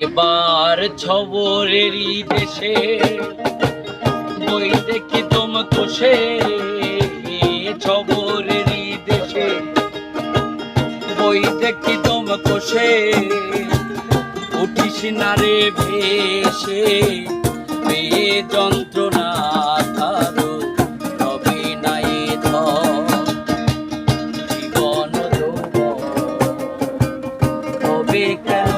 এবার ছবরেরই দেশে বই দেখি তোম কোষে, ছবরেরই দেশে বই দেখি তোম কোষে, উঠিস না রে ভেসে পেয়ে যন্ত্রণা কারো রবি নাই জীবন তবে কেন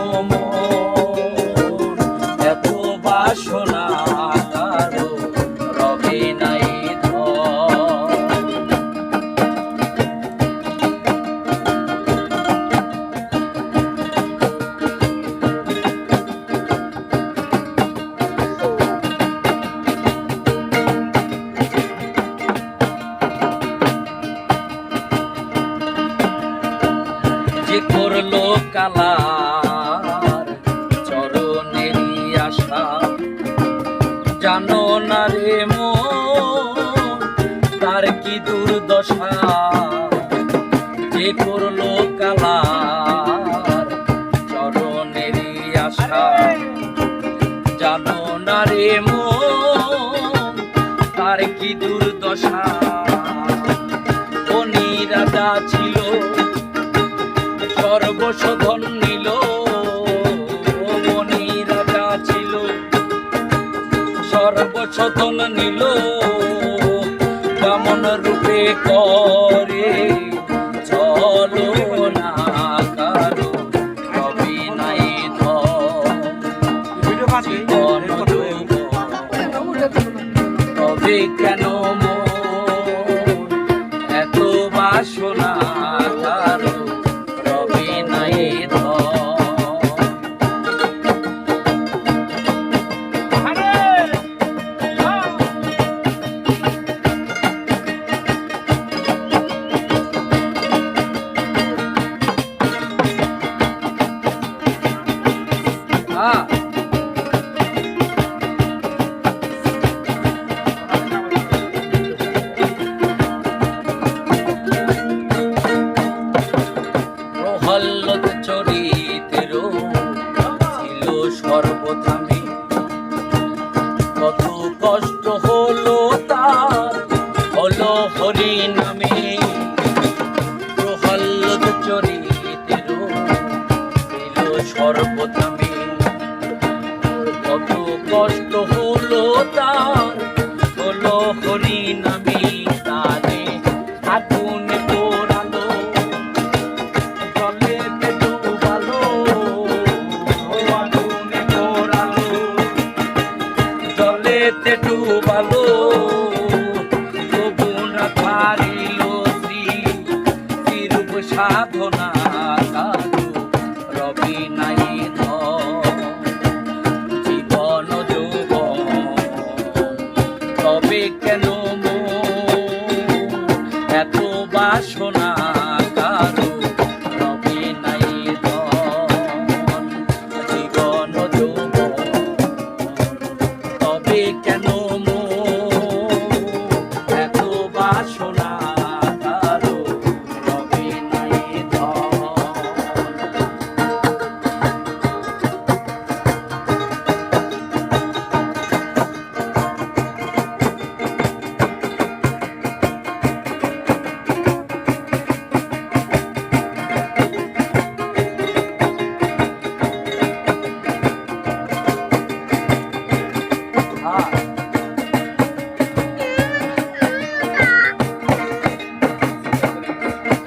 এত বাসনা কারো রবি নাই যে করলো কালার চরণেরই আশা, জানো না রে মন তার কি দুর্দশা। যে করলো কালার চরণেরই আশা, জানো না রে মন তার কি দুর্দশা। ধনী রাজা ছিল সর্বশোধন নিল, মনি রাজা ছিল সর্বশোধন নিল, বামন রূপে করে চলো না কারো রবি নাই তবে কেন এত বাসনা কারো রবি নাই প্রহল্লাদ চরিতের ছিল সর্বথামে, কত কষ্ট হলো তার হলো হরি নামে। প্রহল্লাদ চরিতের ছিল সর্বথামে, কত কষ্ট হলো তার হলো হরি নামে। তারে আগুন পোড়ালো জলেতে ডুবালো, আগুন পোড়ালো জলেতে ডুবালো, তবু না ছাড়িল শ্রীরূপ সাধনা কারো রবি নাই জীবন যৌবন তবে কেন এত বাসনা কারো রবি নাই জীবন যৌবন তবে কেন এত বাসনা কারো রবি নাই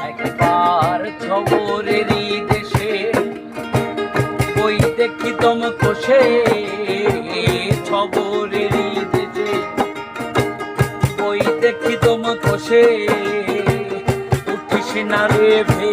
একবার ছবরেরই দেশে বই দেখি তোম কোষে, ছবরেরই দেশে বই দেখি তোম কোষে, উঠিস না রে ভে